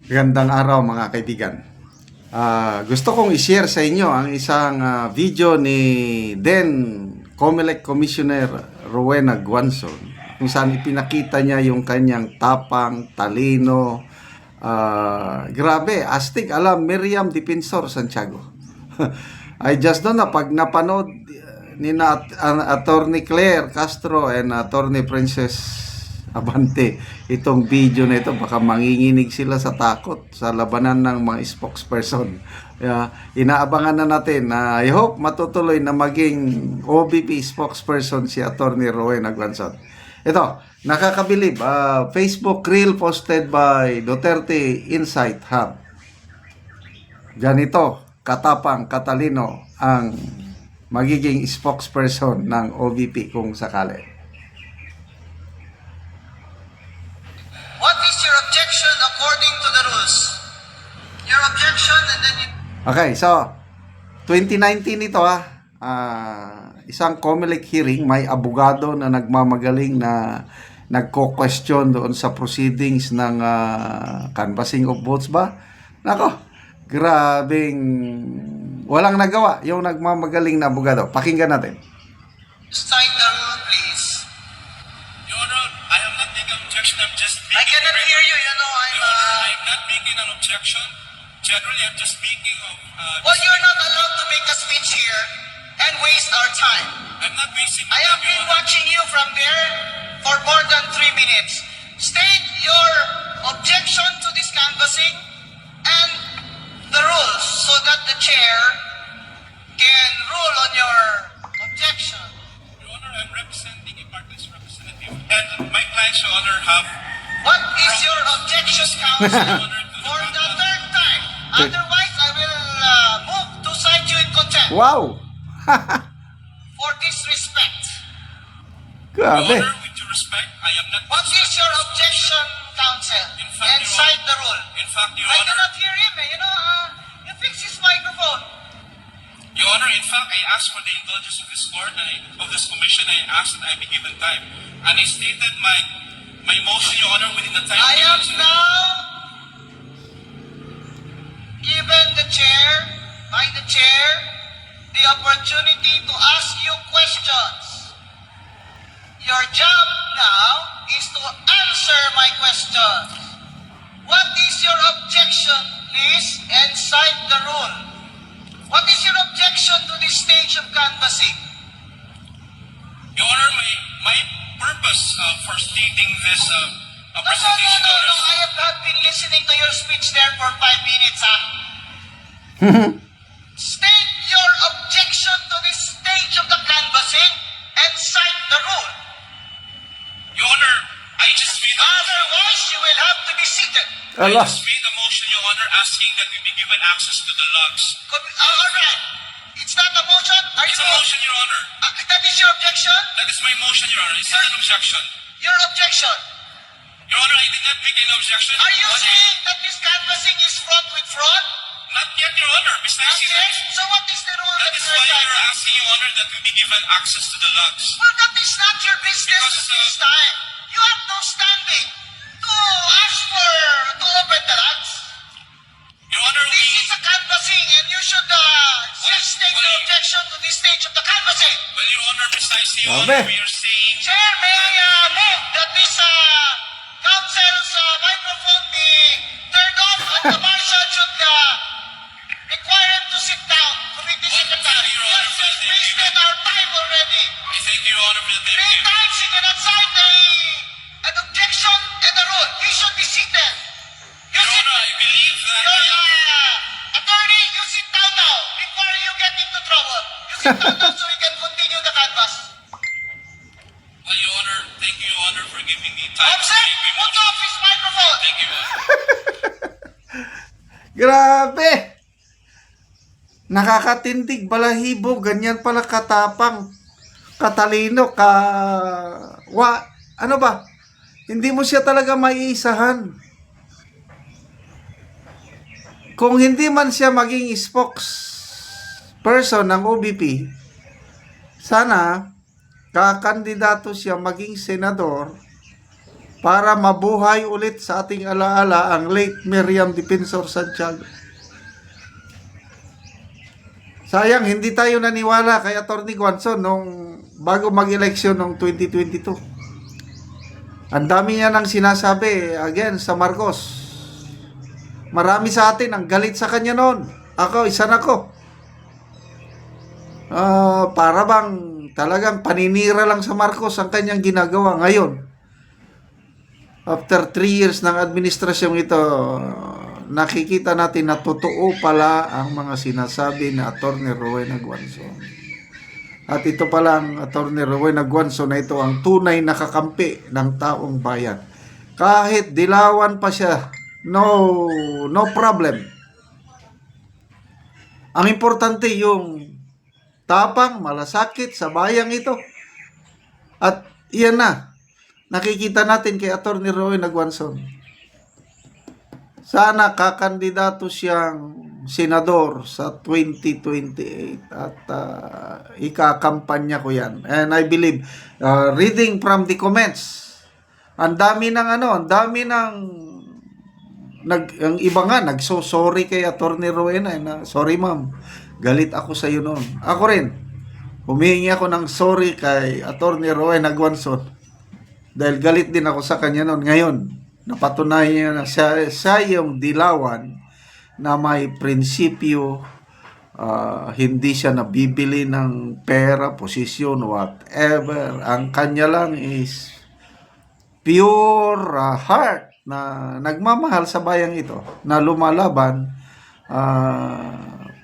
Gandang araw mga kaibigan. Gusto kong i-share sa inyo ang isang video ni then COMELEC Commissioner Rowena Guanzon kung saan ipinakita niya yung kanyang tapang, talino, grabe, astig, alam, Miriam Defensor Santiago. I just know na pag napanood ni Attorney Claire Castro and Attorney Princess Abante itong video na ito, baka manginginig sila sa takot sa labanan ng mga spokesperson. Inaabangan na natin na I hope matutuloy na maging OBP spokesperson si Attorney Rowena Guanzon. Ito, nakakabilib, Facebook reel posted by Duterte Insight Hub. Ganito katapang, katalino ang magiging spokesperson ng OBP kung sakali. What is your objection according to the rules? Your objection and then you... Okay, so 2019 ito isang COMELEC hearing, may abogado na nagmamagaling na nagko-question doon sa proceedings ng canvassing of votes ba? Nako, grabing walang nagawa yung nagmamagaling na abogado. Pakinggan natin. Cite the rule, please. Your Honor, I am not making an objection. I'm just I making cannot hear you. You know, Your Honor, I'm not making an objection. Generally, I'm just speaking of... Well, you're not allowed to make a speech here and waste our time. I'm not wasting I have been watching you from there for more than 3 minutes. State your objection to this canvassing and the rules so that the chair can rule on your objection. Your Honor, I'm representing a party's representative. And my clients, Your Honor, have... What is your objection, counsel? For the third time. Otherwise, I will move to cite you in contempt Wow! for disrespect. Your Grabe. Honor, with due respect, I am not... What is your objection, counsel? In fact, And Your cite Honor- the rule. In fact, Your I Honor... cannot hear him. You know, you fix his microphone. Your Honor, in fact, I asked for the indulgence of this court and of this commission. I asked that I be given time. And I stated my motion, Your Honor, within the time... I am given to- now given the chair, by the chair, the opportunity to ask you questions. Your job now is to answer my questions. What is your objection, please, and cite the rule? What is your objection to this stage of canvassing? Your Honor, my purpose for stating this No, presentation, Your Honor, I have not been listening to your speech there for 5 minutes, State your objection to this stage of the canvassing and cite the rule. Your Honor, I just made Otherwise, you will have to be seated. I Allah. just made a motion, Your Honor, asking that we be given access to the logs. All right. It's not a motion. Are It's you a motion, Your Honor. That is your objection? That is my motion, Your Honor. It's not an objection. Your objection. Your Honor, I did not make any objection. Are you What- saying that this canvassing is fraught with fraud? Not yet, Your Honor. Mr. Not Caesar. yet? So what is the rule That that is you are why you're citing? asking, Your Honor, that we be given access to the logs. Well, that is not your business Because, this time. You have no standing to ask to open the logs. Your Honor, This is a canvassing and you should state your objection to this stage of the canvassing. well, Your Honor, precisely, Your Grabe. Honor, we are saying... Chair, may I move that this council's microphone be turned off and the marshal should require him to sit down to read the secretary. Your We Honor, have just wasted our time already. I thank you, Your Honor, for the time 3 given. times he cannot cite an objection and a rule. He should be seated. You Your sit, Honor, I believe that... your attorney, you sit down now before you get into trouble. You sit down now so we can continue the canvass. Well, Your Honor, thank you, Your Honor, for giving me time. to Obsec, make my put motion. off his microphone. Thank you, Your Honor. Grabe! Nakakatindig, balahibo, ganyan pala katapang, katalino, ano ba? Hindi mo siya talaga maiisahan. Kung hindi man siya maging spokesperson ng OBP, sana kakandidato siya maging senador para mabuhay ulit sa ating alaala ang late Miriam Defensor Santiago. Sayang, hindi tayo naniwala kay Atty. Guanzon nung bago mag-eleksyon noong 2022. Ang dami niya nang sinasabi again sa Marcos. Marami sa atin ang galit sa kanya noon. Ako, isa na ko. Para bang talagang paninira lang sa Marcos ang kanyang ginagawa ngayon. After 3 years ng administrasyong ito, nakikita natin na totoo pala ang mga sinasabi ni Atty. Rowena Guanzon. At ito pala ang Atty. Rowena Guanzon na ito ang tunay na kakampi ng taong bayan. Kahit dilawan pa siya, no problem. Ang importante yung tapang, malasakit sa bayang ito. At iyan na, nakikita natin kay Atty. Rowena Guanzon. Sana kakandidato siyang senador sa 2028 at ikakampanya ko yan. And I believe, reading from the comments, ang dami ng ang iba nga nagso-sorry kay Atty. Rowena na sorry ma'am, galit ako sa iyo noon. Ako rin, humihingi ako ng sorry kay Atty. Rowena Guanzon dahil galit din ako sa kanya noon. Ngayon, napatunayan niya na siya yung dilawan na may prinsipyo, hindi siya nabibili ng pera, posisyon, whatever. Ang kanya lang is pure heart na nagmamahal sa bayang ito, na lumalaban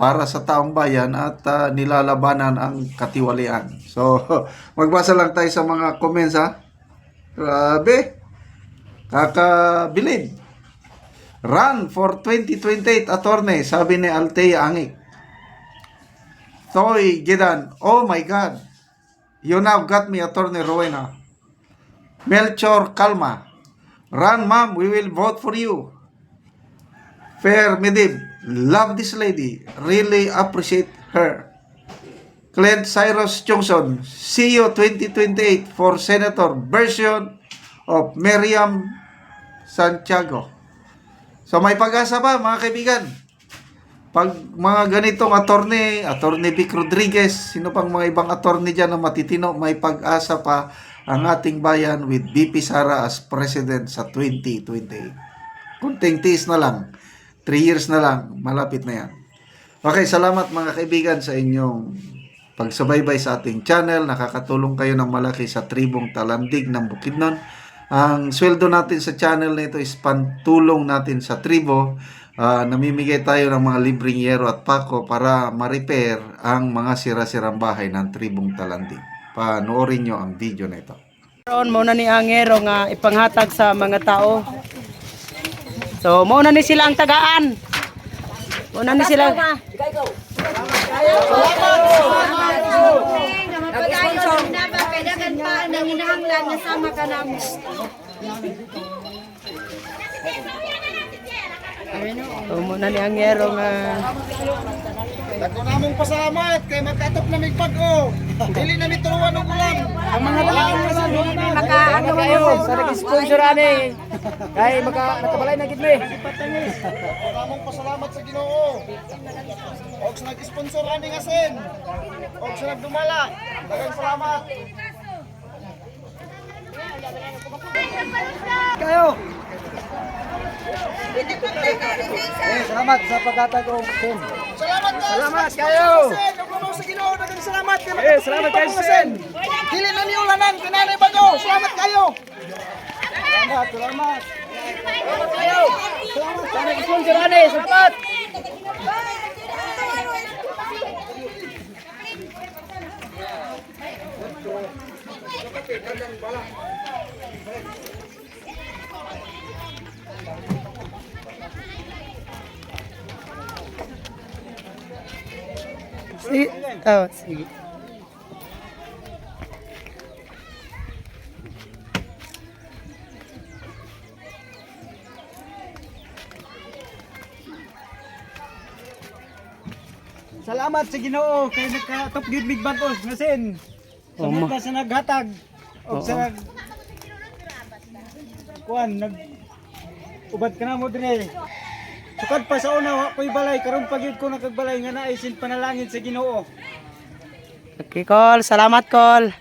para sa taong bayan at nilalabanan ang katiwalian. So, magbasa lang tayo sa mga comments ha. Grabe. Kakabilib. Run for 2028 attorney, sabi ni Althea Angik. Toy Gidan, oh my God. You now got me, Atty. Rowena. Melchor Calma. Run, ma'am, we will vote for you. Fair Medib, love this lady. Really appreciate her. Clint Cyrus Johnson, see you 2028 for Senator version of Miriam Santiago. So may pag-asa ba mga kaibigan? Pag mga ganitong attorney Vic Rodriguez, sino pang mga ibang attorney dyan na matitino, may pag-asa pa ang ating bayan with BP Sara as President sa 2028. Kunting tiis na lang, 3 years na lang, malapit na yan. Okay, salamat mga kaibigan sa inyong pagsubaybay sa ating channel. Nakakatulong kayo ng malaki sa tribong Talandig ng Bukidnon. Ang sweldo natin sa channel na ito is pantulong natin sa tribo. Namimigay tayo ng mga libreng yero at pako para ma-repair ang mga sira-sirang bahay ng tribong Talandig. Panoorin nyo ang video na ito. Muna ni Angero nga ipanghatag sa mga tao. So, muna ni sila ang tagaan. Muna ni sila. So, muna ni Angero nga. Dako namong pasalamat kay magkatop na mig bag-o. Dili na mituruan og ulam. Ang mga dalagang sa Makaano kayo sa nag-sponsor ani. Kay nakabalay na gid mi. Namong pasalamat sa Ginoo. Og sa nag-sponsor ani nga sen. Og sa nagdumala. Daghang salamat. Kayo. Salamat sa pagkatagong Sen. Salamat kayo. Sen, og sa Ginoo daghang salamat kay Salamat kayo Sen. Dili na ni ulanan kinanay bag-o. Salamat kayo. Salamat. Kayo. Salamat sa nag-sponsor ani. Salamat. Sige. Salamat sa Ginoo kay nagka-top gyud big bag os nga Sen. Salamat na sa naghatag og sa kuan nag ubat ka na mo dire. Sukad pa sa una wa ko'y balay karon pagyud ko nakagbalay nga naay sin panalangin sa Ginoo. Okay, Col. Salamat, Col.